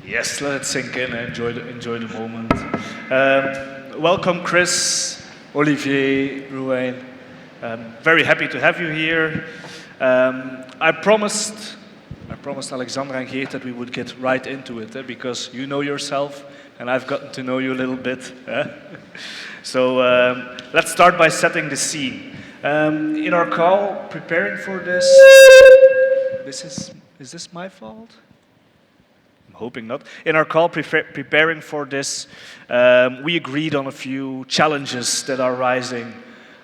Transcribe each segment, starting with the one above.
Yes, let it sink in. Enjoy the moment. Welcome, Chris, Olivier, Reoewein. Very happy to have you here. I promised Alexandra and Geert that we would get right into it, because you know yourself, and I've gotten to know you a little bit. So let's start by setting the scene. In our call, preparing for this, is this my fault? I'm hoping not. In our call, preparing for this, we agreed on a few challenges that are rising.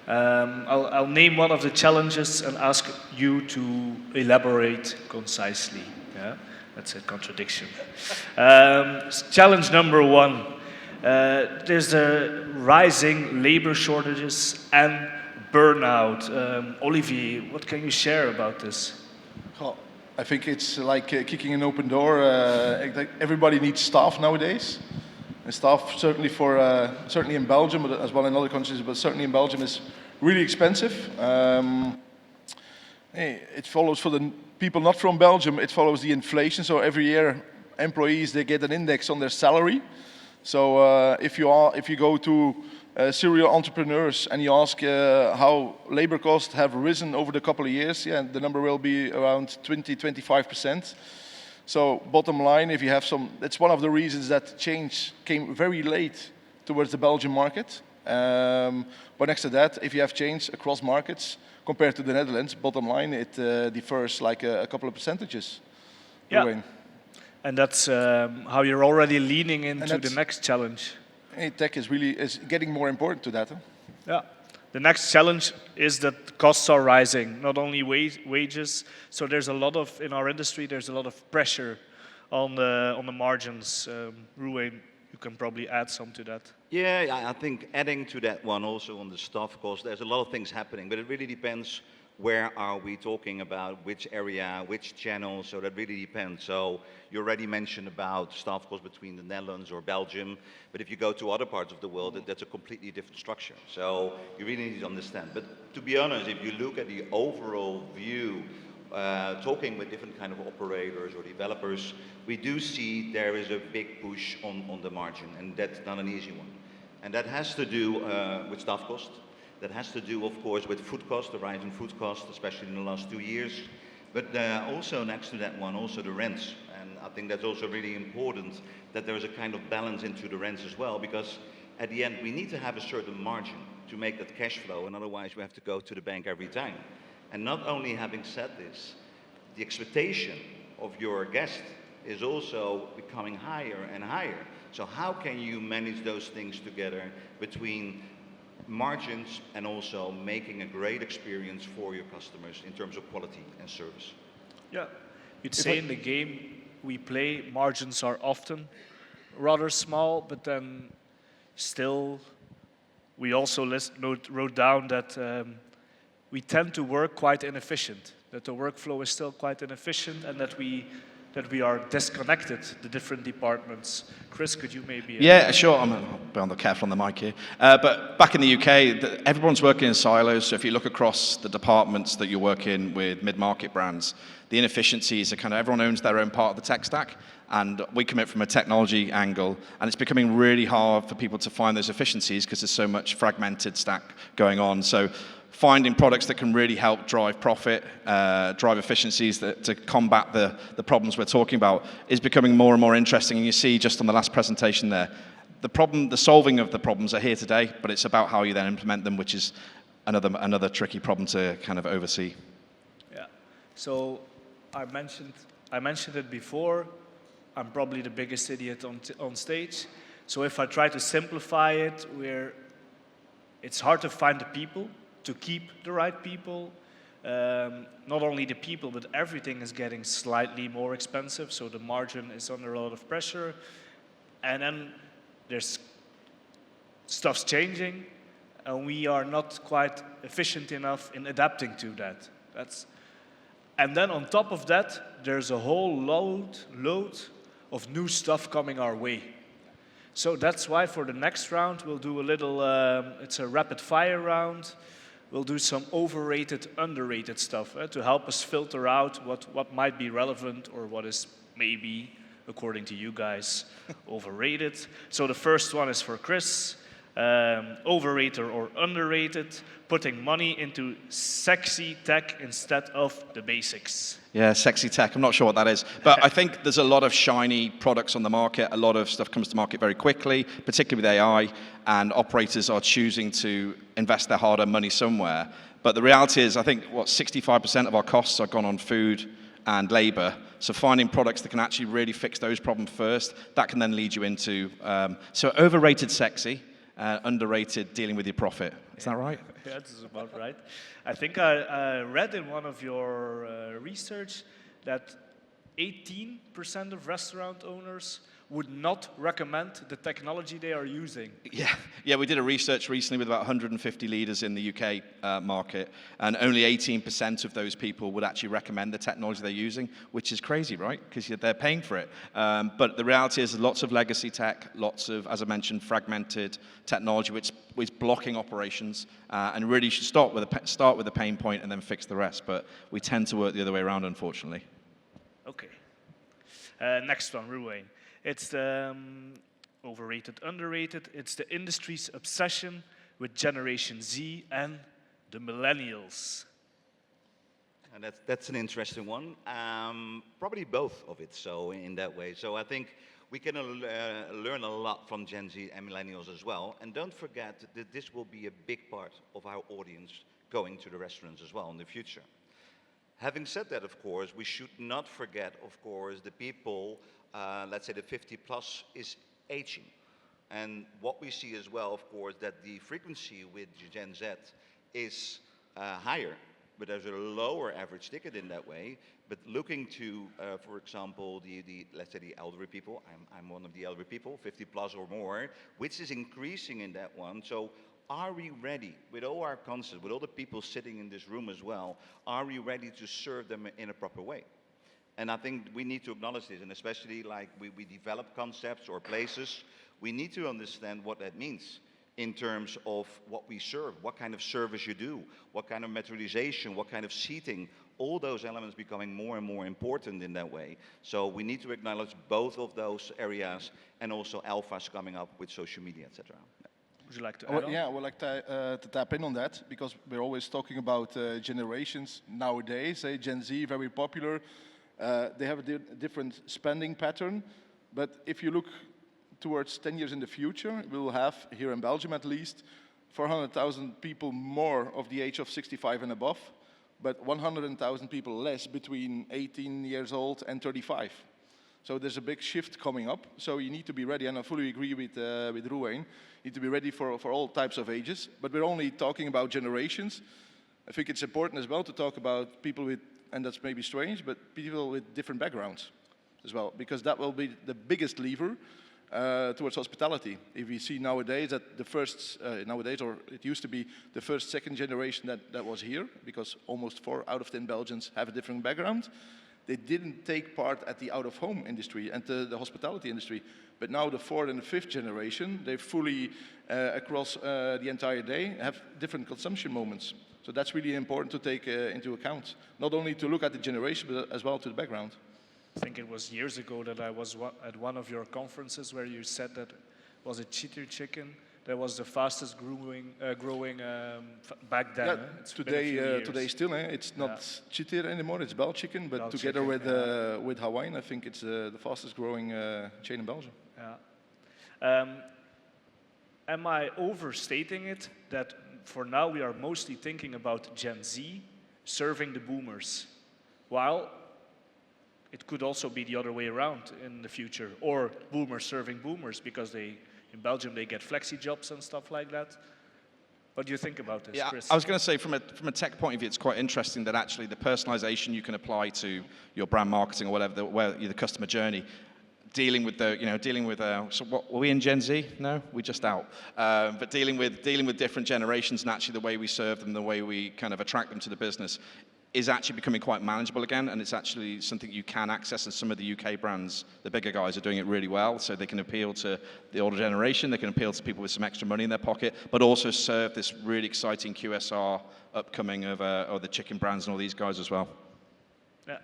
I'll name one of the challenges and ask you to elaborate concisely. Yeah? That's a contradiction. Challenge number one. There's the rising labor shortages and burnout. Olivier, what can you share about this? Well, I think it's like kicking an open door. Everybody needs staff nowadays. And staff, certainly in Belgium, but as well in other countries, but certainly in Belgium, is really expensive. It follows for the people not from Belgium, it follows the inflation. So every year, employees, they get an index on their salary. So if you go to serial entrepreneurs and you ask how labor costs have risen over the couple of years, yeah, the number will be around 20-25%. So bottom line, if you have that's one of the reasons that change came very late towards the Belgian market. But next to that, if you have change across markets compared to the Netherlands, bottom line, it differs like a couple of percentages. Yeah. And that's how you're already leaning into the next challenge. Tech is getting more important to that. Huh? Yeah. The next challenge is that costs are rising, not only wages. So there's in our industry, there's a lot of pressure on the margins. Reoewein, you can probably add some to that. Yeah, I think adding to that one also on the staff cost, there's a lot of things happening, but it really depends where are we talking about, which area, which channel, so that really depends. So you already mentioned about staff costs between the Netherlands or Belgium, but if you go to other parts of the world, that's a completely different structure. So you really need to understand. But to be honest, if you look at the overall view, talking with different kind of operators or developers, we do see there is a big push on the margin, and that's not an easy one. And that has to do with staff cost. That has to do, of course, with food cost, the rise in food cost, especially in the last 2 years. But also next to that one, also the rents. And I think that's also really important that there is a kind of balance into the rents as well, because at the end, we need to have a certain margin to make that cash flow, and otherwise we have to go to the bank every time. And not only having said this, the expectation of your guest is also becoming higher and higher. So how can you manage those things together between margins and also making a great experience for your customers in terms of quality and service? Yeah, you'd say in the game we play, margins are often rather small, but then still we also wrote down that we tend to work quite inefficient, that the workflow is still quite inefficient, and that we are disconnected, the different departments. Chris, could you maybe... Yeah, sure. I'll be on the careful on the mic here. But back in the UK, everyone's working in silos. So if you look across the departments that you're working with mid-market brands, the inefficiencies are kind of everyone owns their own part of the tech stack. And we come in from a technology angle, and it's becoming really hard for people to find those efficiencies because there's so much fragmented stack going on. So finding products that can really help drive profit, drive efficiencies to combat the problems we're talking about is becoming more and more interesting. And you see just on the last presentation there, the solving of the problems are here today, but it's about how you then implement them, which is another tricky problem to kind of oversee. Yeah. So I mentioned it before. I'm probably the biggest idiot on stage. So if I try to simplify it, it's hard to find the people, to keep the right people. Not only the people, but everything is getting slightly more expensive, so the margin is under a lot of pressure. And then there's stuff's changing, and we are not quite efficient enough in adapting to that. And then on top of that, there's a whole load of new stuff coming our way. So that's why for the next round, we'll do a little, it's a rapid fire round. We'll do some overrated, underrated stuff to help us filter out what might be relevant or what is maybe according to you guys, overrated? So the first one is for Chris. Overrated or underrated, putting money into sexy tech instead of the basics. Yeah, sexy tech. I'm not sure what that is. But I think there's a lot of shiny products on the market. A lot of stuff comes to market very quickly, particularly with AI, and operators are choosing to invest their hard-earned money somewhere. But the reality is, I think, 65% of our costs are gone on food and labor. So finding products that can actually really fix those problems first, that can then lead you into, so overrated sexy, underrated dealing with your profit. Is that right? Yeah, that's about right. I think I read in one of your research that 18% of restaurant owners would not recommend the technology they are using. Yeah, we did a research recently with about 150 leaders in the UK market, and only 18% of those people would actually recommend the technology they're using, which is crazy, right? Because they're paying for it. But the reality is lots of legacy tech, lots of, as I mentioned, fragmented technology, which is blocking operations, and really should start with the pain point and then fix the rest. But we tend to work the other way around, unfortunately. Okay. Next one, Reoewein. It's the overrated, underrated. It's the industry's obsession with Generation Z and the millennials. And that's an interesting one. Probably both of it, so in that way. So I think we can learn a lot from Gen Z and millennials as well. And don't forget that this will be a big part of our audience going to the restaurants as well in the future. Having said that, of course, we should not forget, of course, the people, let's say the 50 plus is aging. And what we see as well, of course, that the frequency with Gen Z is higher, but there's a lower average ticket in that way. But looking to, for example, let's say the elderly people, I'm one of the elderly people, 50 plus or more, which is increasing in that one. So are we ready, with all our concepts, with all the people sitting in this room as well, are we ready to serve them in a proper way? And I think we need to acknowledge this, and especially like we develop concepts or places, we need to understand what that means in terms of what we serve, what kind of service you do, what kind of materialization, what kind of seating, all those elements becoming more and more important in that way. So we need to acknowledge both of those areas, and also alphas coming up with social media, etc. Would you like to add on? Yeah, I would like to tap in on that, because we're always talking about generations nowadays. Gen Z, very popular. They have a different spending pattern. But if you look towards 10 years in the future, we will have, here in Belgium at least, 400,000 people more of the age of 65 and above, but 100,000 people less between 18 years old and 35. So there's a big shift coming up. So you need to be ready, and I fully agree with Reoewein. You need to be ready for all types of ages. But we're only talking about generations. I think it's important as well to talk about people with, and that's maybe strange, but people with different backgrounds as well, because that will be the biggest lever towards hospitality. If we see nowadays that the first, or it used to be the first, second generation that was here, because almost 4 out of 10 Belgians have a different background. They didn't take part at the out-of-home industry and the hospitality industry. But now the 4th and the 5th generation, they fully, across the entire day, have different consumption moments. So that's really important to take into account. Not only to look at the generation, but as well to the background. I think it was years ago that I was at one of your conferences where you said that was it cheater chicken that was the fastest growing back then. Yeah, It's today still, it's not cheater anymore, it's Bell Chicken, but together with Hawaiian, I think it's the fastest growing chain in Belgium. Yeah. Am I overstating it that for now we are mostly thinking about Gen Z serving the boomers, while it could also be the other way around in the future, or boomers serving boomers, because in Belgium they get flexi jobs and stuff like that. What do you think about this, Chris? I was going to say, from a tech point of view, it's quite interesting that actually the personalization you can apply to your brand marketing or whatever, the customer journey, dealing with so what, were we in Gen Z? No, we're just out. But dealing with different generations, and actually the way we serve them, the way we kind of attract them to the business, is actually becoming quite manageable again, and it's actually something you can access, and some of the UK brands, the bigger guys, are doing it really well, so they can appeal to the older generation, they can appeal to people with some extra money in their pocket, but also serve this really exciting QSR upcoming of the chicken brands and all these guys as well. Yeah,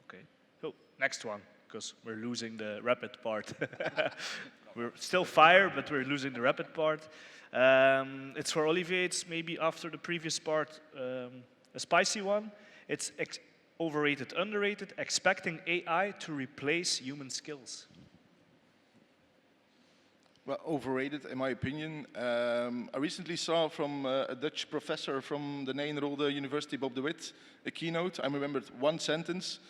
okay. So, next one. because we're losing the rapid part. We're still fire, but we're losing the rapid part. It's for Olivier. It's maybe after the previous part, a spicy one. It's overrated, underrated, expecting AI to replace human skills. Well, overrated, in my opinion. I recently saw from a Dutch professor from the Nijrode University, Bob de Wit, a keynote. I remembered one sentence.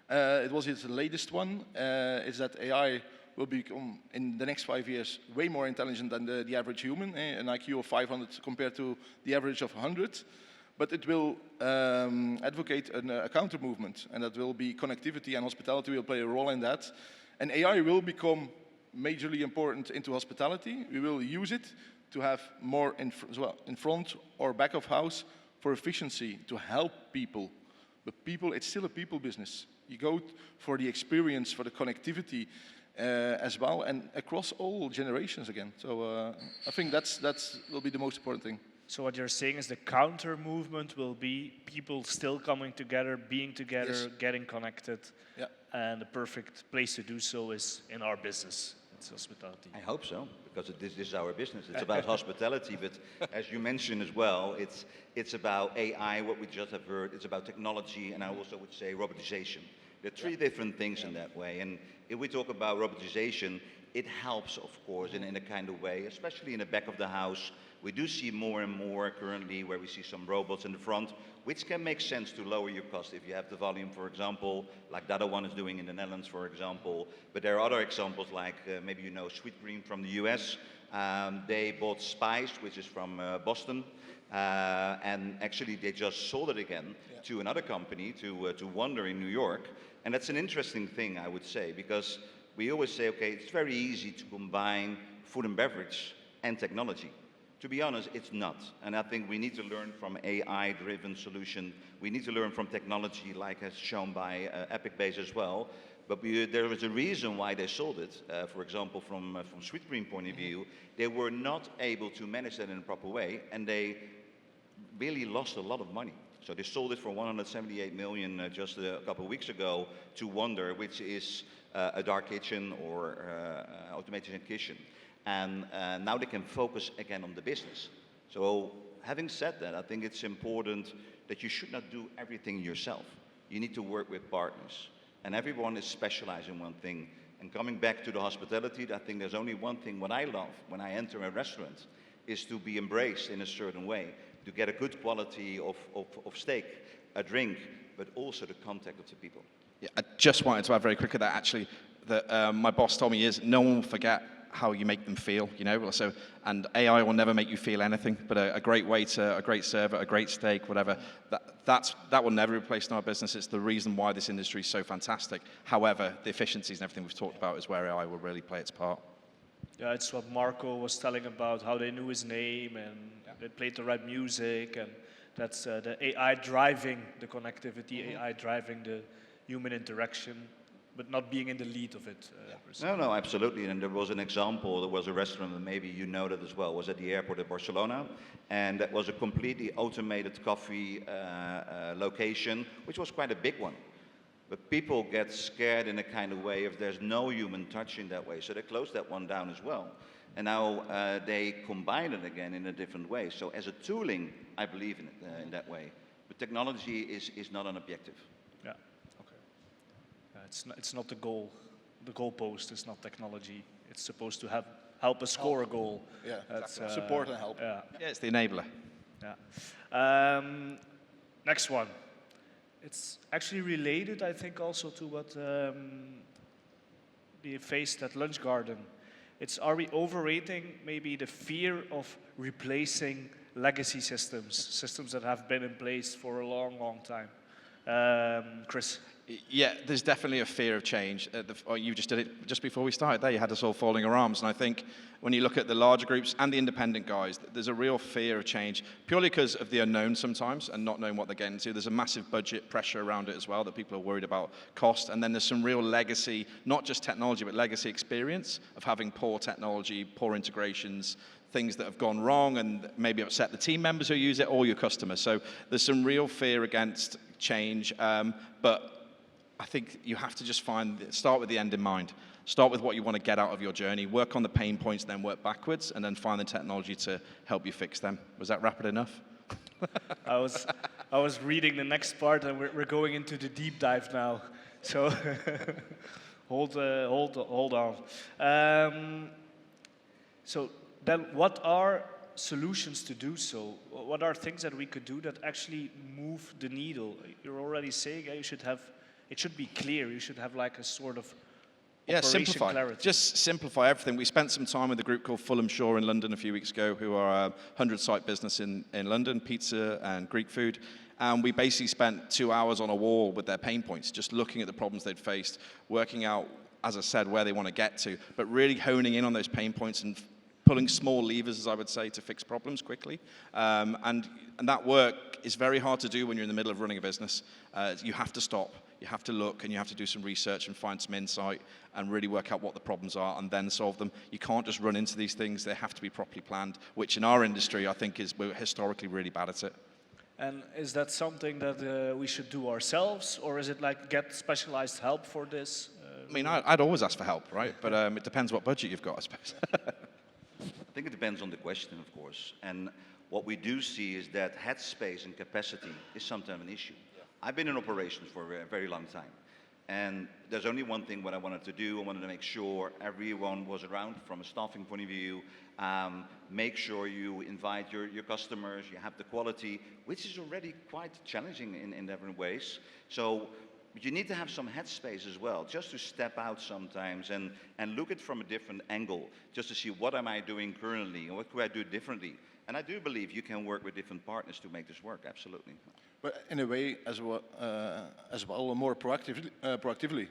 It was his latest one. Is that AI will become, in the next 5 years, way more intelligent than the average human, an IQ of 500 compared to the average of 100. But it will advocate a counter movement, and that will be connectivity, and hospitality will play a role in that. And AI will become majorly important into hospitality. We will use it to have more in front or back of house for efficiency, to help people. But people, it's still a people business. You go for the experience, for the connectivity as well, and across all generations again. So I think that's will be the most important thing. So what you're saying is the counter movement will be people still coming together, being together, Yes. getting connected. Yeah. And the perfect place to do so is in our business. It's hospitality. I hope so, because this is our business. It's about hospitality, but as you mentioned as well, it's about AI, what we just have heard. It's about technology, and I also would say robotization. There are three different things in that way. And if we talk about robotization, it helps, of course, in a kind of way, especially in the back of the house. We do see more and more currently where we see some robots in the front, which can make sense to lower your cost if you have the volume, for example, like the other one is doing in the Netherlands, for example. But there are other examples like maybe you know Sweetgreen from the US. They bought Spice, which is from Boston. And actually they just sold it again to another company, to Wonder in New York. And that's an interesting thing, I would say, because we always say, okay, it's very easy to combine food and beverage and technology. To be honest, it's not. And I think we need to learn from AI-driven solution. We need to learn from technology, like as shown by Epic Base as well. But there was a reason why they sold it. For example, from Sweetgreen point of view, they were not able to manage that in a proper way, and they really lost a lot of money. So they sold it for 178 million just a couple of weeks ago to Wonder, which is a dark kitchen or automated kitchen. And now they can focus again on the business. So having said that, I think it's important that you should not do everything yourself. You need to work with partners. And everyone is specialized in one thing. And coming back to the hospitality, I think there's only one thing what I love when I enter a restaurant is to be embraced in a certain way, to get a good quality of steak, a drink, but also the contact of the people. Yeah, I just wanted to add very quickly that actually, that my boss told me is no one will forget how you make them feel, you know. So, and AI will never make you feel anything, but a great waiter, a great server, a great steak, whatever, that will never be replaced in our business. It's the reason why this industry is so fantastic. However, the efficiencies and everything we've talked about is where AI will really play its part. Yeah, it's what Marco was telling about, how they knew his name and they played the right music, and that's the AI driving the connectivity, AI driving the human interaction, but not being in the lead of it. No, absolutely. And there was an example, there was a restaurant, and maybe you know that as well, was at the airport at Barcelona. And that was a completely automated coffee location, which was quite a big one. But people get scared in a kind of way if there's no human touch in that way. So they closed that one down as well. And now they combine it again in a different way. So as a tooling, I believe in it in that way. But technology is not an objective. Yeah, okay. It's not the goal. The goalpost is not technology. It's supposed to help us score a goal. Yeah, exactly. Support and help. Yeah, Yeah, it's the enabler. yeah. Next one. It's actually related, I think, also to what we faced at Lunch Garden. Are we overrating maybe the fear of replacing legacy systems that have been in place for a long, long time? Chris? Yeah, there's definitely a fear of change. You just did it just before we started there. You had us all folding our arms. And I think when you look at the larger groups and the independent guys, there's a real fear of change, purely because of the unknown sometimes and not knowing what they're getting into. There's a massive budget pressure around it as well, that people are worried about cost. And then there's some real legacy, not just technology, but legacy experience of having poor technology, poor integrations, things that have gone wrong and maybe upset the team members who use it or your customers. So there's some real fear against change. But I think you have to just start with the end in mind. Start with what you want to get out of your journey, work on the pain points, then work backwards, and then find the technology to help you fix them. Was that rapid enough? I was reading the next part, and we're going into the deep dive now. So hold on. So then, what are solutions to do so? What are things that we could do that actually move the needle? You're already saying it should be clear. You should have like a sort of operation simplify. clarity. Just simplify everything. We spent some time with a group called Fulham Shore in London a few weeks ago, who are a 100-site business in London, pizza and Greek food. And we basically spent 2 hours on a wall with their pain points, just looking at the problems they'd faced, working out, as I said, where they want to get to, but really honing in on those pain points and pulling small levers, as I would say, to fix problems quickly. And that work is very hard to do when you're in the middle of running a business. You have to stop, you have to look, and you have to do some research and find some insight and really work out what the problems are and then solve them. You can't just run into these things. They have to be properly planned, which in our industry, I think, we're historically really bad at it. And is that something that we should do ourselves, or is it like get specialized help for this? I mean, I'd always ask for help, right? But it depends what budget you've got, I suppose. I think it depends on the question, of course. And what we do see is that headspace and capacity is sometimes an issue. I've been in operations for a very long time. And there's only one thing what I wanted to do. I wanted to make sure everyone was around from a staffing point of view. Make sure you invite your customers, you have the quality, which is already quite challenging in different ways. So you need to have some headspace as well, just to step out sometimes and look at it from a different angle, just to see what am I doing currently and what could I do differently. And I do believe you can work with different partners to make this work, absolutely. But in a way, as well more proactively,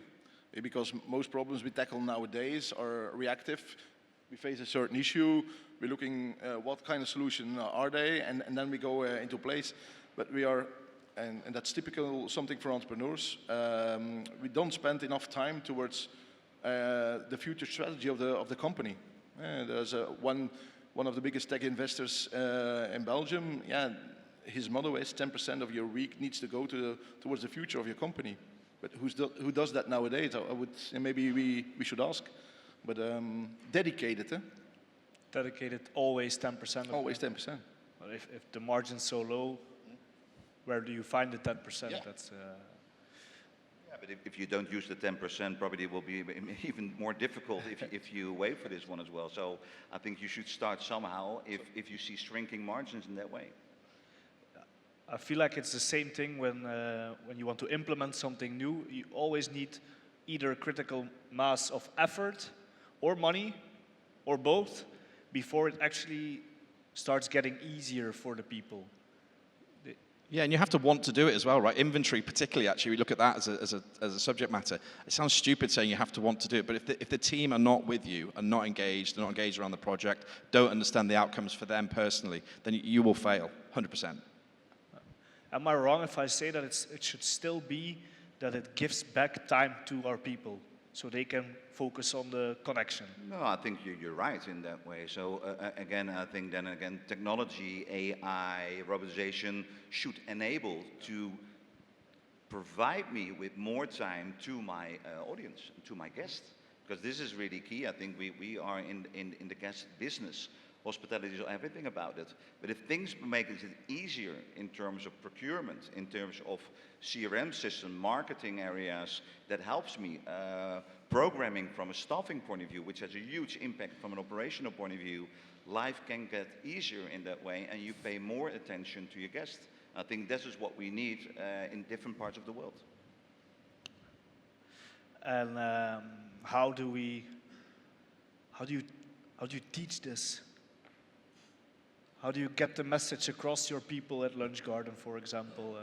because most problems we tackle nowadays are reactive. We face a certain issue, we're looking what kind of solution are they, and then we go into place. But we are, and that's typical something for entrepreneurs, we don't spend enough time towards the future strategy of the company. There's one of the biggest tech investors in Belgium. Yeah, his motto is 10% of your week needs to go towards the future of your company. But who does that nowadays? I would maybe we should ask. But dedicated, eh? Dedicated always 10%. Always 10%. But if the margin's so low, where do you find the 10%? Yeah. That's. Yeah, but if you don't use the 10%, probably it will be even more difficult if you wait for this one as well. So I think you should start somehow if you see shrinking margins in that way. I feel like it's the same thing when you want to implement something new. You always need either a critical mass of effort or money or both before it actually starts getting easier for the people. Yeah, and you have to want to do it as well, right? Inventory, particularly, actually, we look at that as a subject matter. It sounds stupid saying you have to want to do it, but if the team are not with you and not engaged around the project, don't understand the outcomes for them personally, then you will fail, 100%. Am I wrong if I say that it should still be that it gives back time to our people so they can focus on the connection? No, I think you're right in that way. So again, I think then again, technology, AI, robotization should enable to provide me with more time to my audience, to my guests, because this is really key. I think we are in the guest business. Hospitality is everything about it. But if things make it easier in terms of procurement, in terms of CRM system, marketing areas, that helps me. Programming from a staffing point of view, which has a huge impact from an operational point of view, life can get easier in that way, and you pay more attention to your guests. I think this is what we need in different parts of the world. And how do you teach this? How do you get the message across your people at Lunch Garden, for example?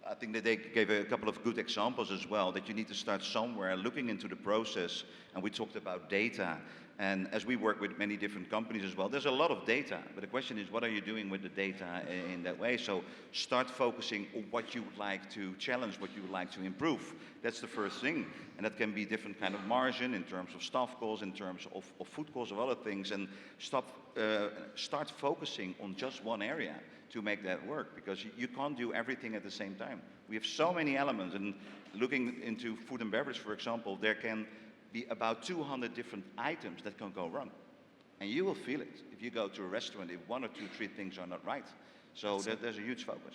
I think that they gave a couple of good examples as well, that you need to start somewhere looking into the process. And we talked about data. And as we work with many different companies as well, there's a lot of data. But the question is, what are you doing with the data in that way? So start focusing on what you would like to challenge, what you would like to improve. That's the first thing. And that can be different kind of margin in terms of staff costs, in terms of food costs, of other things. And start focusing on just one area to make that work, because you can't do everything at the same time. We have so many elements, and looking into food and beverage, for example, there can be about 200 different items that can go wrong. And you will feel it if you go to a restaurant if 1 or 2, 3 things are not right. So there's a huge focus.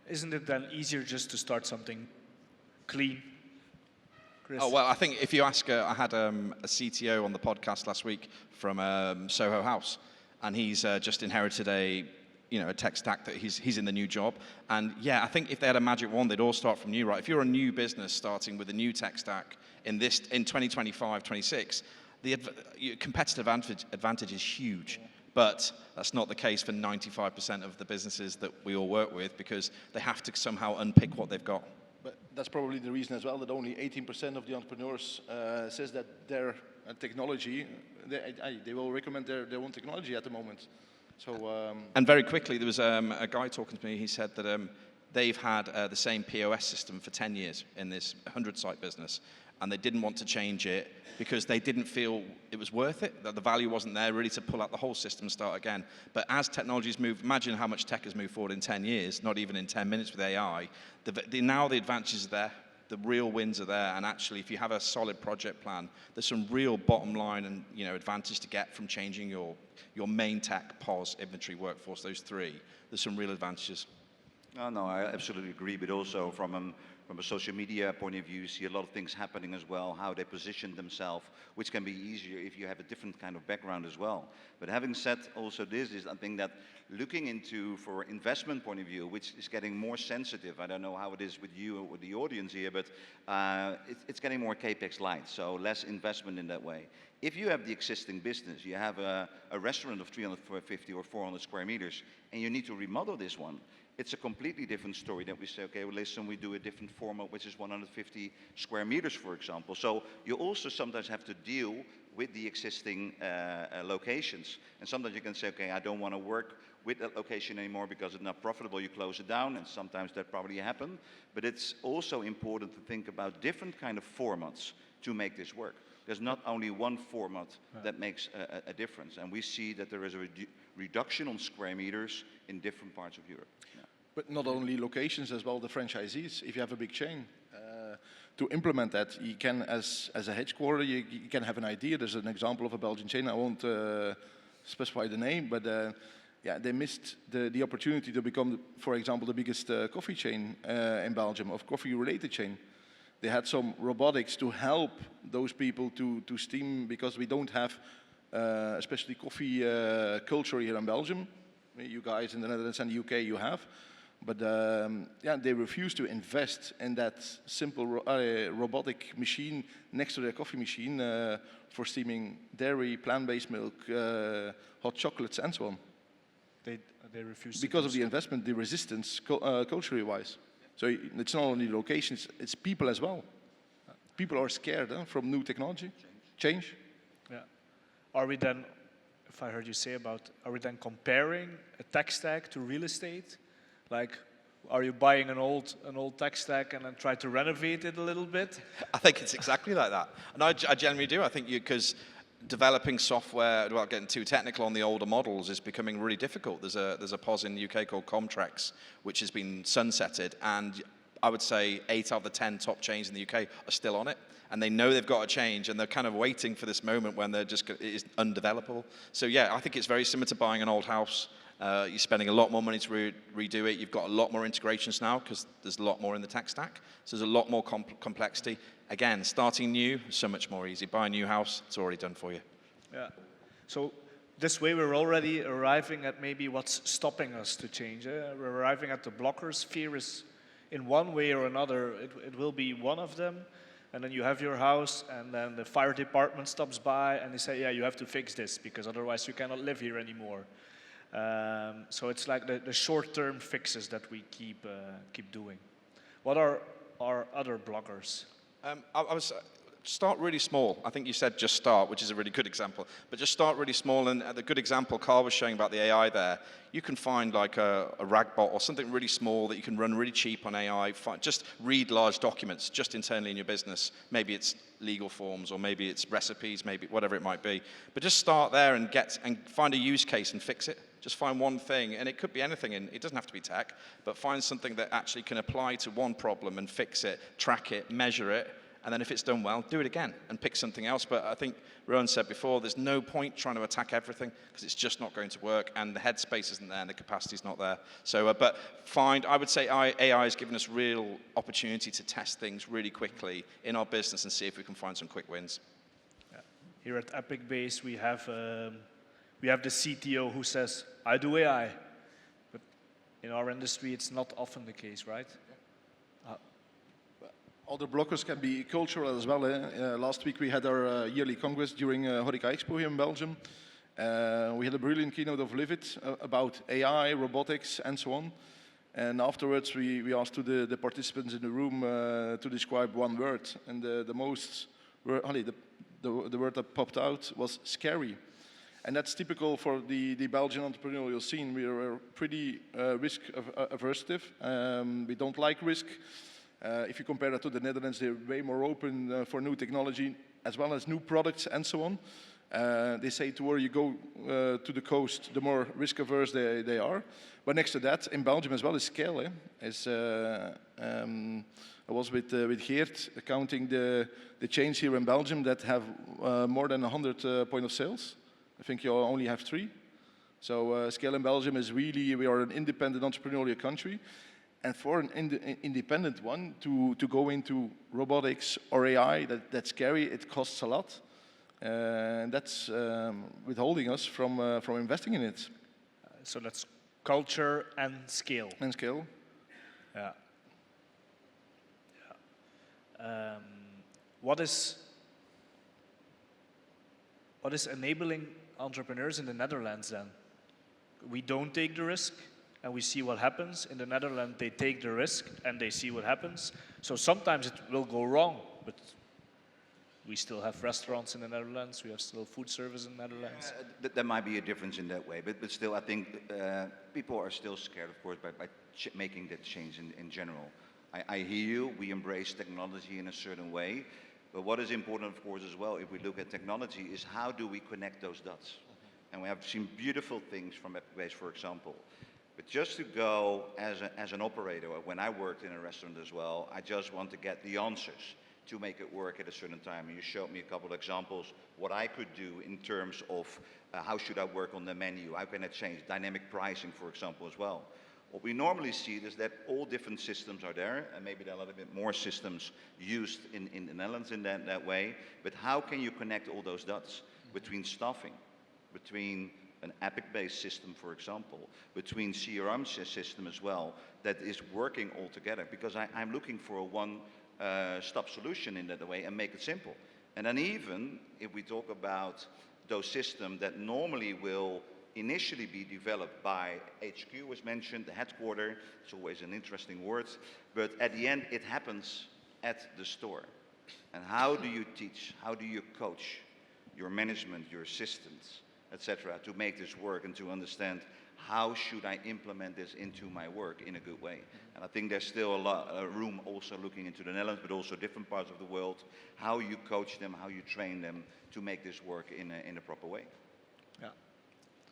Isn't it then easier just to start something clean? Chris? Oh, well, I think if you ask, I had a CTO on the podcast last week from Soho House, and he's just inherited a tech stack that he's in the new job. And yeah, I think if they had a magic wand, they'd all start from new, right? If you're a new business starting with a new tech stack in 2025, 26, the competitive advantage is huge. But that's not the case for 95% of the businesses that we all work with, because they have to somehow unpick what they've got. But that's probably the reason as well that only 18% of the entrepreneurs says that their technology, they will recommend their own technology at the moment. So and very quickly, there was a guy talking to me. He said that they've had the same POS system for 10 years in this 100-site business, and they didn't want to change it because they didn't feel it was worth it, that the value wasn't there really to pull out the whole system and start again. But as technology's moved, imagine how much tech has moved forward in 10 years, not even in 10 minutes with AI. Now the advantages are there, the real wins are there, and actually if you have a solid project plan, there's some real bottom line and advantage to get from changing your main tech, POS, inventory, workforce, those three. There's some real advantages. No, I absolutely agree, but also from a social media point of view, you see a lot of things happening as well, how they position themselves, which can be easier if you have a different kind of background as well. But having said also this, is I think that looking into, for investment point of view, which is getting more sensitive, I don't know how it is with you or with the audience here, but it's getting more capex light, so less investment in that way. If you have the existing business, you have a restaurant of 350 or 400 square meters, and you need to remodel this one, it's a completely different story that we say, okay, well, listen, we do a different format, which is 150 square meters, for example. So you also sometimes have to deal with the existing locations. And sometimes you can say, okay, I don't want to work with that location anymore because it's not profitable, you close it down, and sometimes that probably happens. But it's also important to think about different kind of formats to make this work. There's not only one format that makes a difference. And we see that there is a reduction on square meters in different parts of Europe. Yeah. But not only locations as well, the franchisees. If you have a big chain, to implement that, you can, as a headquarter, you can have an idea. There's an example of a Belgian chain. I won't specify the name, but yeah, they missed the opportunity to become, for example, the biggest coffee chain in Belgium, of coffee-related chain. They had some robotics to help those people to steam, because we don't have, especially coffee culture here in Belgium. You guys in the Netherlands and the UK, you have. But yeah, they refuse to invest in that simple robotic machine next to their coffee machine for steaming dairy, plant-based milk, hot chocolates, and so on. They refuse because of the investment, the resistance, culturally-wise. So it's not only locations, it's people as well. People are scared from new technology, change. Yeah. Are we then, if I heard you say about, are we then comparing a tech stack to real estate? Like, are you buying an old tech stack and then try to renovate it a little bit? I think it's exactly like that. And I generally do. I think because developing software, without getting too technical on the older models, is becoming really difficult. There's a POS in the UK called Comtrex, which has been sunsetted, and I would say 8 out of the 10 top chains in the UK are still on it, and they know they've got to change, and they're kind of waiting for this moment when they're just, it is undevelopable. So yeah, I think it's very similar to buying an old house. You're spending a lot more money to redo it. You've got a lot more integrations now because there's a lot more in the tech stack. So there's a lot more complexity. Again, starting new is so much more easy. Buy a new house, it's already done for you. Yeah. So this way we're already arriving at maybe what's stopping us to change. We're arriving at the blockers. Fear is, in one way or another, it will be one of them. And then you have your house, and then the fire department stops by, and they say, yeah, you have to fix this, because otherwise you cannot live here anymore. So it's like the short-term fixes that we keep doing. What are our other blockers? I was start really small. I think you said just start, which is a really good example. But just start really small, and the good example Carl was showing about the AI there, you can find like a RAG-bot or something really small that you can run really cheap on AI. Just read large documents just internally in your business. Maybe it's legal forms, or maybe it's recipes, maybe whatever it might be. But just start there and find a use case and fix it. Just find one thing, and it could be anything, and it doesn't have to be tech, but find something that actually can apply to one problem and fix it, track it, measure it, and then if it's done well, do it again and pick something else. But I think Reoewein said before, there's no point trying to attack everything because it's just not going to work, and the headspace isn't there and the capacity's not there. So, but I would say AI has given us real opportunity to test things really quickly in our business and see if we can find some quick wins. Yeah. Here at Epic Base, we have the CTO who says, I do AI. But in our industry, it's not often the case, right? Other blockers can be cultural as well. Last week we had our yearly congress during Horeca Expo here in Belgium. We had a brilliant keynote of Livid about AI, robotics, and so on. And afterwards we asked the participants in the room to describe one word. And the word that popped out was scary. And that's typical for the Belgian entrepreneurial scene. We are pretty risk aversive. We don't like risk. If you compare that to the Netherlands, they're way more open for new technology, as well as new products and so on. They say the more you go to the coast, the more risk averse they are. But next to that, in Belgium as well, is scale. I was with Geert counting the chains here in Belgium that have more than 100 point of sales. I think you only have 3. So scale in Belgium is really, we are an independent entrepreneurial country. And for an independent one to go into robotics or AI, that's scary, it costs a lot. And that's withholding us from investing in it. So that's culture and scale. And scale. Yeah. What is enabling entrepreneurs in the Netherlands then? We don't take the risk and we see what happens. In the Netherlands, they take the risk and they see what happens. So sometimes it will go wrong, but we still have restaurants in the Netherlands. We have still food service in the Netherlands. There might be a difference in that way, but still, I think people are still scared, of course, by making that change in general. I hear you. We embrace technology in a certain way, but what is important, of course, as well, if we look at technology, is how do we connect those dots? And we have seen beautiful things from Epic Base, for example. But just to go as an operator, when I worked in a restaurant as well, I just want to get the answers to make it work at a certain time. And you showed me a couple of examples, what I could do in terms of how should I work on the menu, how can I change, dynamic pricing, for example, as well. What we normally see is that all different systems are there, and maybe there are a little bit more systems used in the Netherlands in that way, but how can you connect all those dots between staffing, between an Epic-based system, for example, between CRM system as well, that is working all together, because I'm looking for a one-stop solution in that way and make it simple. And then even if we talk about those systems that normally will initially be developed by HQ, as mentioned, the headquarter, it's always an interesting word, but at the end it happens at the store. And how do you teach, how do you coach your management, your assistants, etc., to make this work and to understand how should I implement this into my work in a good way. And I think there's still a lot of room also looking into the Netherlands, but also different parts of the world, how you coach them, how you train them to make this work in a proper way. Yeah.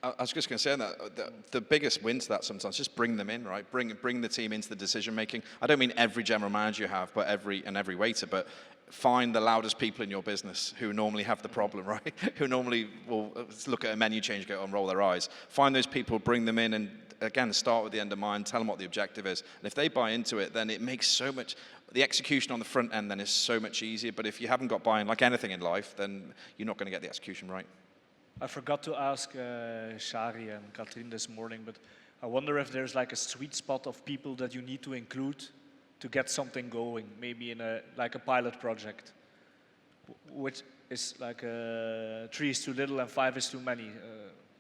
I was just going to say that the biggest win to that sometimes, just bring them in, right? Bring the team into the decision making. I don't mean every general manager you have, but every waiter, but find the loudest people in your business who normally have the problem, right? Who normally will look at a menu change, go and roll their eyes. Find those people, bring them in, and again, start with the end in mind, tell them what the objective is. And if they buy into it, then it makes so much, the execution on the front end then is so much easier. But if you haven't got buy-in, like anything in life, then you're not going to get the execution right. I forgot to ask Shari and Katrien this morning, but I wonder if there's like a sweet spot of people that you need to include to get something going, maybe in a pilot project, which is like 3 is too little and 5 is too many,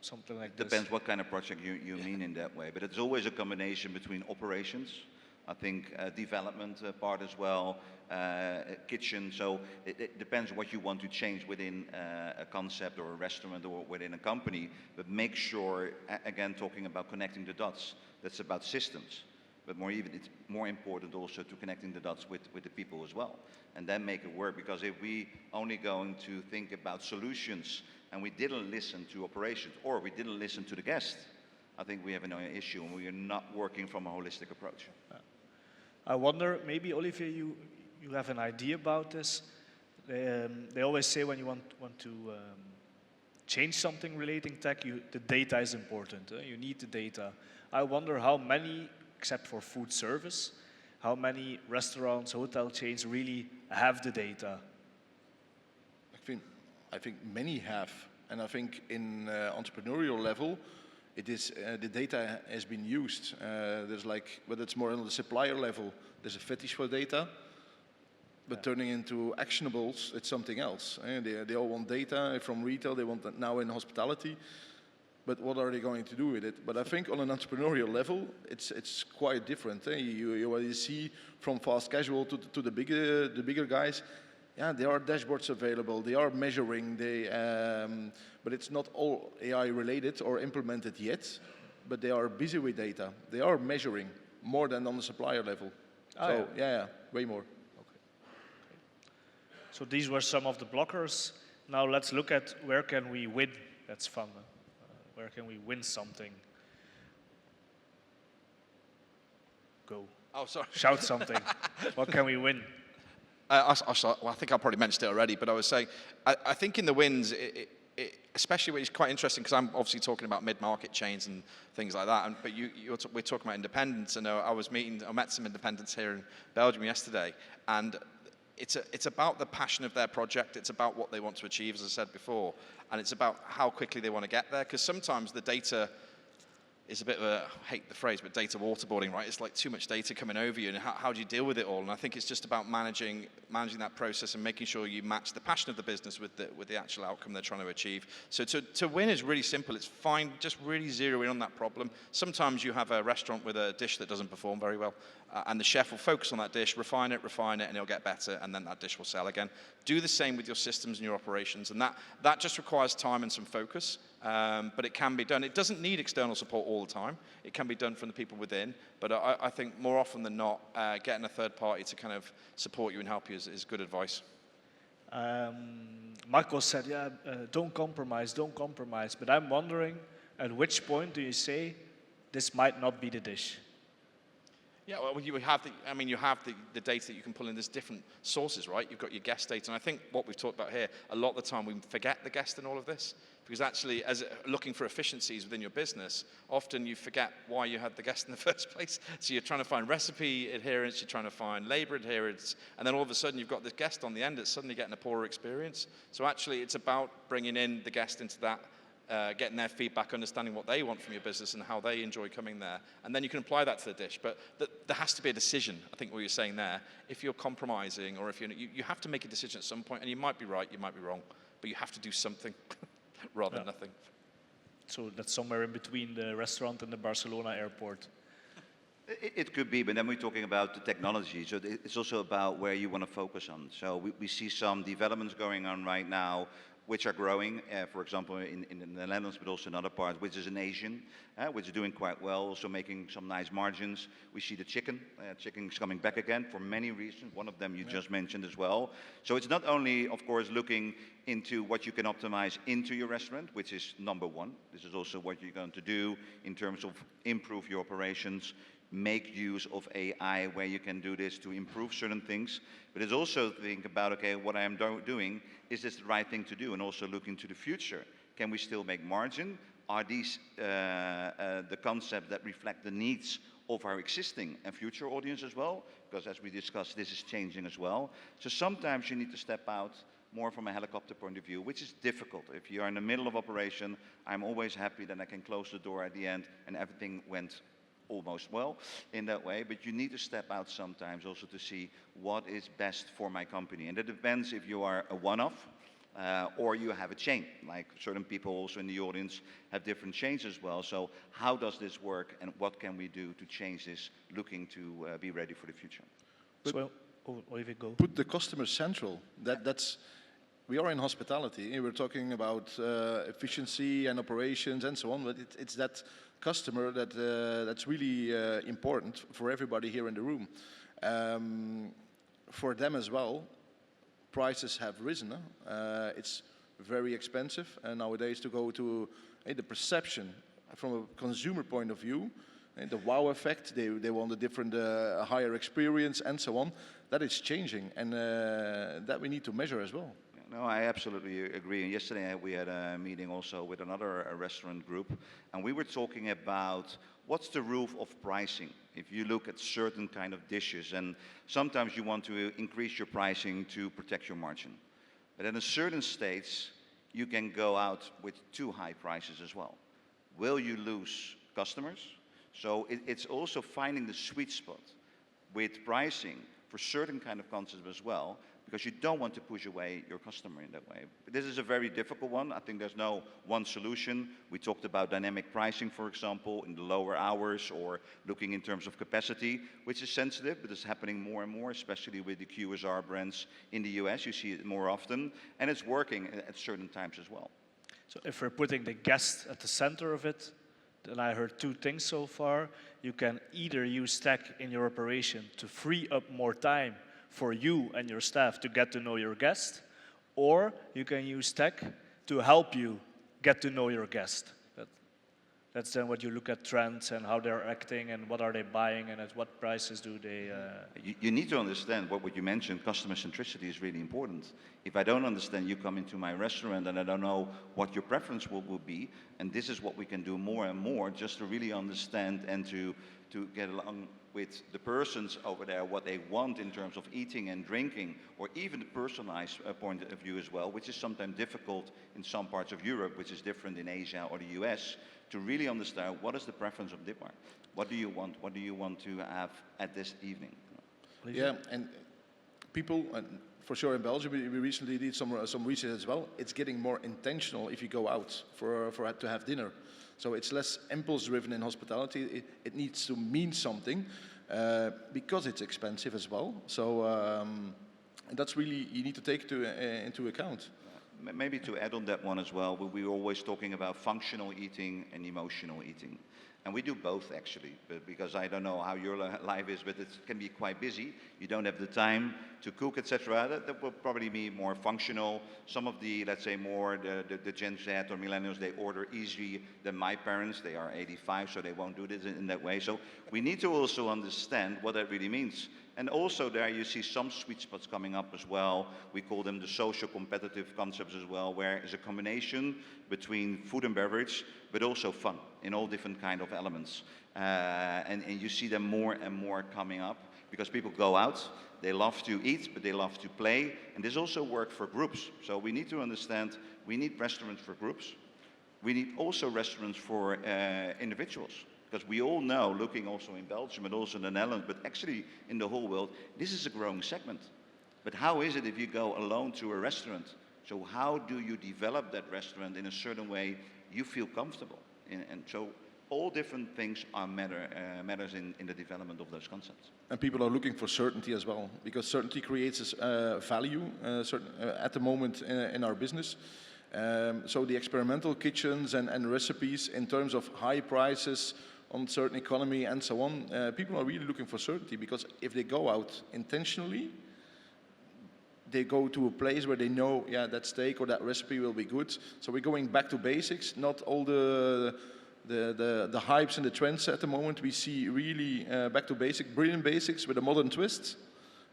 something like this. Depends what kind of project you mean in that way, but it's always a combination between operations, I think development part as well, kitchen, so it depends what you want to change within a concept or a restaurant or within a company, but make sure, again, talking about connecting the dots, that's about systems. But it's more important also to connecting the dots with the people as well, and then make it work. Because if we only going to think about solutions and we didn't listen to operations or we didn't listen to the guest, I think we have an issue and we are not working from a holistic approach. I wonder, maybe Olivier, you have an idea about this. They always say when you want to change something relating tech, the data is important. You need the data. I wonder how many, except for food service, how many restaurants, hotel chains really have the data? I think many have, and I think in entrepreneurial level, it is the data has been used. There's like, whether it's more on the supplier level, there's a fetish for data, but turning into actionables, it's something else. They all want data from retail. They want that now in hospitality. But what are they going to do with it? But I think on an entrepreneurial level, it's quite different. You already see from fast casual to the bigger guys. Yeah, there are dashboards available. They are measuring. But it's not all AI related or implemented yet. But they are busy with data. They are measuring more than on the supplier level. Yeah, way more. Okay. So these were some of the blockers. Now let's look at where can we win. That's fun. Where can we win something? Go. Oh, sorry. Shout something. What can we win? I think I probably mentioned it already, but I was saying, I think in the wins, especially when it's quite interesting because I'm obviously talking about mid-market chains and things like that. But we're talking about independents, and I met some independents here in Belgium yesterday, and it's about the passion of their project. It's about what they want to achieve, as I said before, and it's about how quickly they want to get there. Because sometimes the data is a bit of I hate the phrase, but data waterboarding, right? It's like too much data coming over you, and how do you deal with it all? And I think it's just about managing that process and making sure you match the passion of the business with the actual outcome they're trying to achieve. So to win is really simple. It's fine, just really zero in on that problem. Sometimes you have a restaurant with a dish that doesn't perform very well, and the chef will focus on that dish, refine it, and it'll get better, and then that dish will sell again. Do the same with your systems and your operations, and that just requires time and some focus. But it can be done. It doesn't need external support all the time. It can be done from the people within. But I think more often than not, getting a third party to kind of support you and help you is good advice. Marco said, don't compromise. But I'm wondering, at which point do you say, this might not be the dish? Yeah, well, you have the data that you can pull in. There's different sources, right? You've got your guest data. And I think what we've talked about here, a lot of the time we forget the guest in all of this. Because actually, as looking for efficiencies within your business, often you forget why you had the guest in the first place. So you're trying to find recipe adherence, you're trying to find labor adherence, and then all of a sudden you've got this guest on the end that's suddenly getting a poorer experience. So actually, it's about bringing in the guest into that, getting their feedback, understanding what they want from your business and how they enjoy coming there. And then you can apply that to the dish. But there has to be a decision, I think what you're saying there. If you're compromising or if you have to make a decision at some point, and you might be right, you might be wrong, but you have to do something rather than nothing. So that's somewhere in between the restaurant and the Barcelona airport. It could be, but then we're talking about the technology. So it's also about where you want to focus on. So we see some developments going on right now which are growing, for example, in the Netherlands, but also in other parts, which is in Asian, which is doing quite well, also making some nice margins. We see the chicken is coming back again for many reasons. One of them you just mentioned as well. So it's not only, of course, looking into what you can optimize into your restaurant, which is number one. This is also what you're going to do in terms of improve your operations, make use of AI where you can do this to improve certain things. But it's also think about, okay, what I am doing, is this the right thing to do? And also look into the future. Can we still make margin? Are these the concepts that reflect the needs of our existing and future audience as well? Because as we discussed, this is changing as well. So sometimes you need to step out more from a helicopter point of view, which is difficult. If you are in the middle of operation, I'm always happy that I can close the door at the end and everything went almost well in that way, but you need to step out sometimes also to see what is best for my company. And it depends if you are a one-off or you have a chain. Like certain people also in the audience have different chains as well. So how does this work and what can we do to change this, looking to be ready for the future? Olivier, go. Put the customer central. That's we are in hospitality. We're talking about efficiency and operations and so on, but it's that customer that's really important for everybody here in the room. For them as well, prices have risen. It's very expensive nowadays to go to the perception from a consumer point of view, and the wow effect, they want a different, higher experience and so on, that is changing, and that we need to measure as well. No, I absolutely agree. And yesterday we had a meeting also with another restaurant group, and we were talking about what's the rule of pricing. If you look at certain kind of dishes, and sometimes you want to increase your pricing to protect your margin. But in a certain states, you can go out with too high prices as well. Will you lose customers? So it's also finding the sweet spot with pricing for certain kind of concepts as well, because you don't want to push away your customer in that way. But this is a very difficult one. I think there's no one solution. We talked about dynamic pricing, for example, in the lower hours, or looking in terms of capacity, which is sensitive, but it's happening more and more, especially with the QSR brands in the US. You see it more often, and it's working at certain times as well. So if we're putting the guest at the center of it, then I heard two things so far. You can either use tech in your operation to free up more time for you and your staff to get to know your guest, or you can use tech to help you get to know your guest. That's then what you look at trends and how they're acting and what are they buying and at what prices do they... You need to understand what you mentioned, customer centricity is really important. If I don't understand, you come into my restaurant and I don't know what your preference will be, and this is what we can do more and more, just to really understand and to get along with the persons over there, what they want in terms of eating and drinking, or even the personalized point of view as well, which is sometimes difficult in some parts of Europe, which is different in Asia or the US, to really understand what is the preference of Dipmar. What do you want? What do you want to have at this evening? Yeah, and people, and for sure in Belgium, we recently did some research as well. It's getting more intentional if you go out to have dinner. So it's less impulse-driven in hospitality. It needs to mean something because it's expensive as well. So that's really, you need to take into account. Maybe to add on that one as well, we're always talking about functional eating and emotional eating. And we do both actually, but because I don't know how your life is, but it can be quite busy. You don't have the time to cook, etc. That will probably be more functional. Some of the, let's say, more the Gen Z or millennials, they order easier than my parents. They are 85, so they won't do this in that way. So we need to also understand what that really means. And also there you see some sweet spots coming up as well. We call them the social competitive concepts as well, where it's a combination between food and beverage, but also fun in all different kind of elements. And you see them more and more coming up because people go out, they love to eat, but they love to play. And this also works for groups. So we need to understand, we need restaurants for groups. We need also restaurants for individuals. Because we all know, looking also in Belgium and also in the Netherlands, but actually in the whole world, this is a growing segment. But how is it if you go alone to a restaurant? So how do you develop that restaurant in a certain way you feel comfortable? And so all different things are matters in the development of those concepts. And people are looking for certainty as well, because certainty creates value at the moment in our business. So the experimental kitchens and recipes in terms of high prices on certain economy and so on, people are really looking for certainty, because if they go out intentionally, they go to a place where they know, yeah, that steak or that recipe will be good. So we're going back to basics, not all the hypes and the trends at the moment. We see really back to basic, brilliant basics with a modern twist.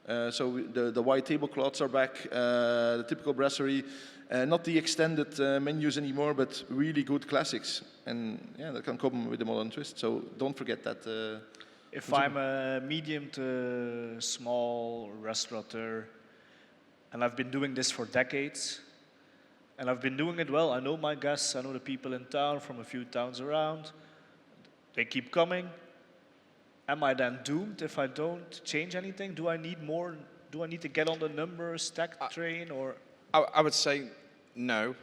So the white tablecloths are back, the typical brasserie, not the extended menus anymore, but really good classics. And yeah, that can come with a modern twist. So don't forget that. If I'm a medium to small restaurateur, and I've been doing this for decades, and I've been doing it well, I know my guests, I know the people in town from a few towns around, they keep coming. Am I then doomed if I don't change anything? Do I need more? Do I need to get on the numbers, stack train, or? I would say no,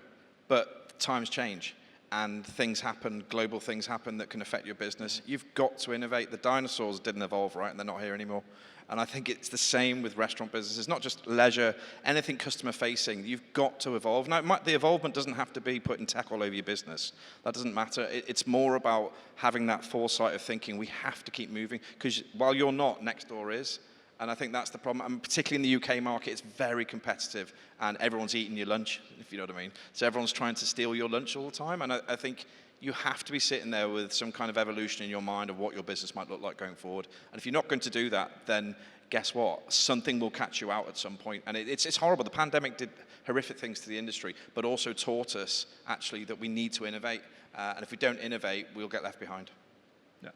but times change and things happen, global things happen that can affect your business. You've got to innovate. The dinosaurs didn't evolve, right? And they're not here anymore. And I think it's the same with restaurant businesses, not just leisure, anything customer facing. You've got to evolve. Now, the evolvement doesn't have to be putting tech all over your business. That doesn't matter. It's more about having that foresight of thinking we have to keep moving, because while you're not, next door is. And I think that's the problem. And particularly in the UK market, it's very competitive and everyone's eating your lunch, if you know what I mean. So everyone's trying to steal your lunch all the time. And I think you have to be sitting there with some kind of evolution in your mind of what your business might look like going forward. And if you're not going to do that, then guess what? Something will catch you out at some point. And it's horrible. The pandemic did horrific things to the industry, but also taught us actually that we need to innovate. And if we don't innovate, we'll get left behind. Yeah.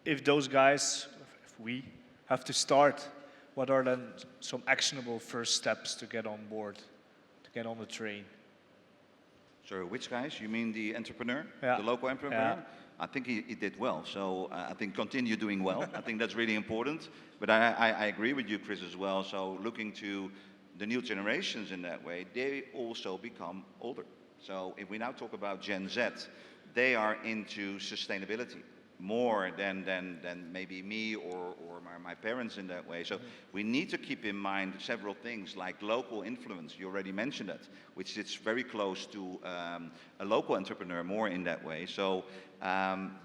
If those guys, if we have to start, what are then some actionable first steps to get on board, to get on the train? So which guys? You mean the entrepreneur, Yeah. the local entrepreneur? Yeah. I think he did well. So I think continue doing well. I think that's really important. But I agree with you, Chris, as well. So looking to the new generations in that way, they also become older. So if we now talk about Gen Z, they are into sustainability more than maybe me or my parents in that way. So we need to keep in mind several things like local influence. You already mentioned that, which sits very close to a local entrepreneur more in that way. So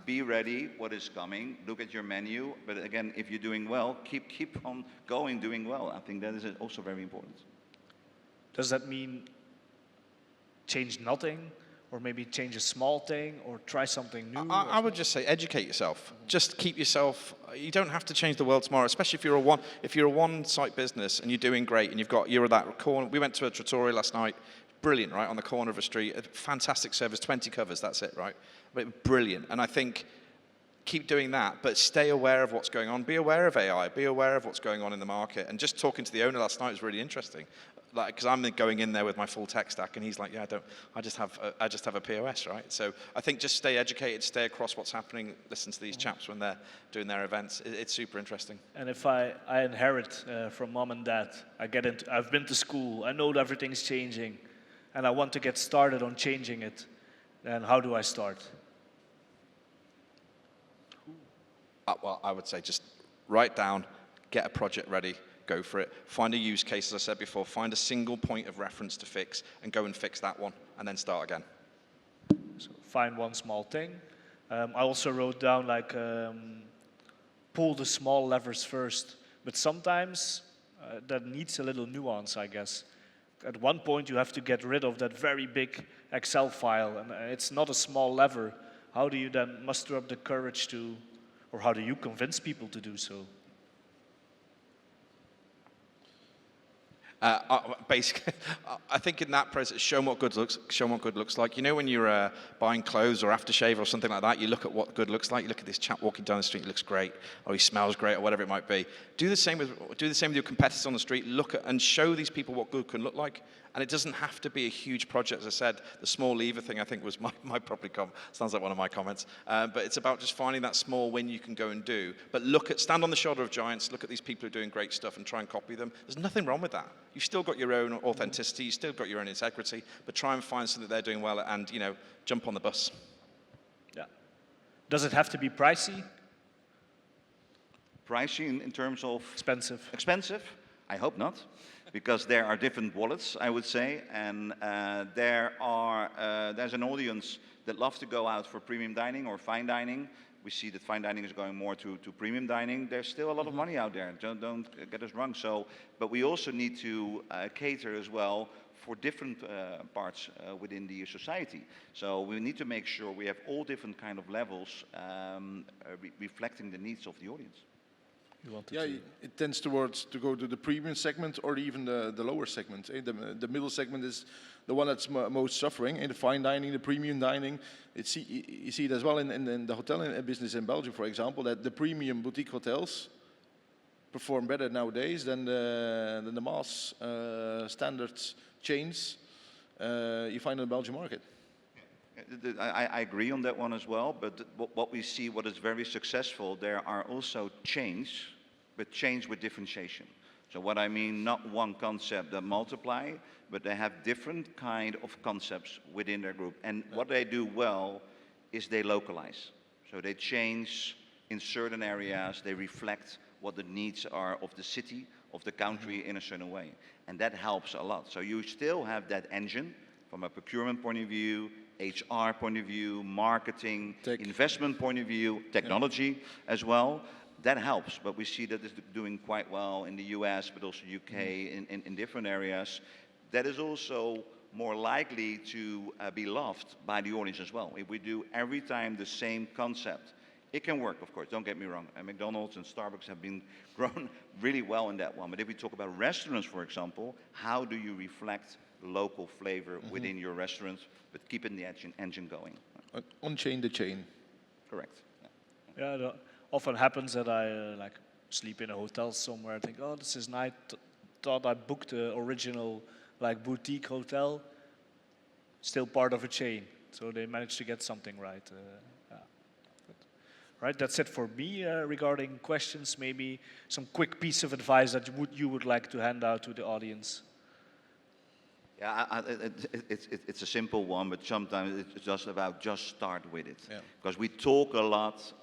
be ready what is coming, look at your menu, but again, if you're doing well, keep on going, doing well. I think that is also very important. Does that mean change nothing? Or maybe change a small thing, or try something new? I would just say educate yourself. Just keep yourself. You don't have to change the world tomorrow, especially if you're a one-site business and you're doing great and you're at that corner. We went to a trattoria last night. Brilliant, right, on the corner of a street. Fantastic service, 20 covers, that's it, right? But brilliant. And I think keep doing that, but stay aware of what's going on. Be aware of AI. Be aware of what's going on in the market. And just talking to the owner last night was really interesting. Like, because I'm going in there with my full tech stack, and he's like, "Yeah, I just have a POS, right?" So I think just stay educated, stay across what's happening, listen to these chaps when they're doing their events. It's super interesting. And if I inherit from mom and dad, I've been to school, I know that everything's changing, and I want to get started on changing it, then how do I start? Well, I would say just write down, get a project ready, go for it. Find a use case, as I said before, find a single point of reference to fix and go and fix that one and then start again. So find one small thing. I also wrote down pull the small levers first, but sometimes that needs a little nuance, I guess. At one point you have to get rid of that very big Excel file, and it's not a small lever. How do you then muster up the courage to, or how do you convince people to do so? Basically, I think in that process, show them what good looks like. You know, when you're buying clothes or aftershave or something like that, you look at what good looks like. You look at this chap walking down the street, he looks great, or he smells great, or whatever it might be. Do the same with your competitors on the street. Look at and show these people what good can look like. And it doesn't have to be a huge project. As I said, the small lever thing, I think, was my probably sounds like one of my comments. But it's about just finding that small win you can go and do. But stand on the shoulder of giants, look at these people who are doing great stuff and try and copy them. There's nothing wrong with that. You've still got your own authenticity, you've still got your own integrity, but try and find something that they're doing well and, jump on the bus. Yeah. Does it have to be pricey? Pricey in terms of? Expensive. Expensive? I hope not. Because there are different wallets, I would say, and there's an audience that loves to go out for premium dining or fine dining. We see that fine dining is going more to premium dining. There's still a lot of money out there. Don't get us wrong. But we also need to cater as well for different parts within the society. So we need to make sure we have all different kind of levels reflecting the needs of the audience. It tends towards to go to the premium segment or even the lower segment. The middle segment is the one that's most suffering. In the fine dining, the premium dining, you see it as well in the hotel business in Belgium, for example, that the premium boutique hotels perform better nowadays than the mass standards chains you find in the Belgian market. I agree on that one as well, but what we see, what is very successful, there are also chains, but chains with differentiation. So what I mean, not one concept that multiply, but they have different kind of concepts within their group. And what they do well is they localize. So they change in certain areas, they reflect what the needs are of the city, of the country in a certain way. And that helps a lot. So you still have that engine from a procurement point of view, HR point of view, marketing, investment point of view, technology as well. That helps, but we see that it's doing quite well in the US, but also UK, in different areas. That is also more likely to be loved by the audience as well. If we do every time the same concept, it can work, of course, don't get me wrong. McDonald's and Starbucks have been grown really well in that one. But if we talk about restaurants, for example, how do you reflect local flavor within your restaurants, but keeping the engine going? Unchain the chain. Correct. Yeah, it often happens that I like sleep in a hotel somewhere. I think, oh, this is nice. Thought I booked the original like boutique hotel. Still part of a chain, so they managed to get something right. Yeah. Right, that's it for me regarding questions. Maybe some quick piece of advice that you would like to hand out to the audience. Yeah, it's a simple one, but sometimes it's just about just start with it. Yeah. Because we talk a lot,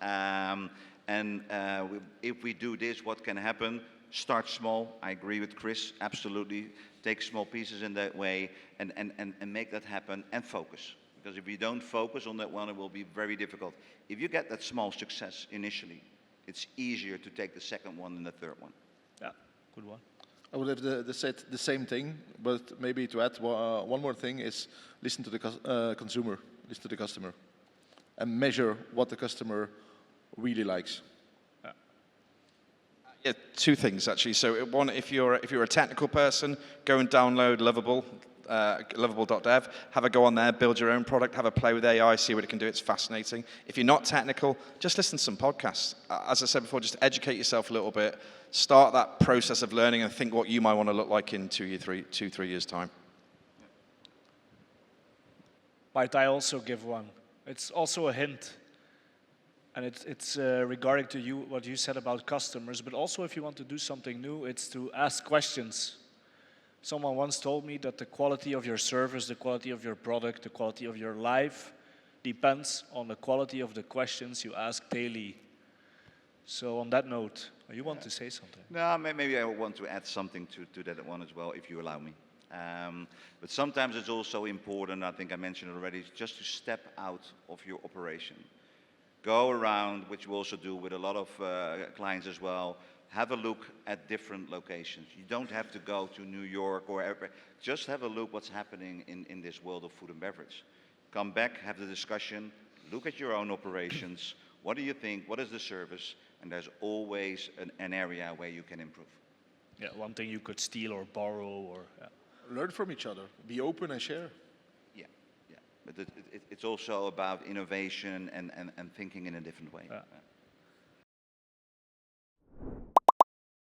if we do this, what can happen? Start small. I agree with Chris, absolutely. Take small pieces in that way and make that happen and focus. Because if you don't focus on that one, it will be very difficult. If you get that small success initially, it's easier to take the second one and the third one. Yeah, good one. I would have said the same thing, but maybe to add one more thing is listen to the consumer, listen to the customer, and measure what the customer really likes. Yeah, two things actually. So one, if you're a technical person, go and download Lovable, lovable.dev, have a go on there, build your own product, have a play with AI, see what it can do. It's fascinating. If you're not technical, just listen to some podcasts. As I said before, just educate yourself a little bit. Start that process of learning and think what you might want to look like in 2-3 years' time. Might I also give one? It's also a hint. And it's regarding to you, what you said about customers, but also if you want to do something new, it's to ask questions. Someone once told me that the quality of your service, the quality of your product, the quality of your life depends on the quality of the questions you ask daily. So on that note, you want to say something? No, maybe I want to add something to that one as well, if you allow me. But sometimes it's also important, I think I mentioned it already, just to step out of your operation. Go around, which we also do with a lot of clients as well. Have a look at different locations. You don't have to go to New York or wherever. Just have a look what's happening in this world of food and beverage. Come back, have the discussion, look at your own operations. What do you think? What is the service? And there's always an area where you can improve. Yeah, one thing you could steal or borrow or... Yeah. Learn from each other. Be open and share. Yeah, yeah. But it's also about innovation and thinking in a different way. Yeah.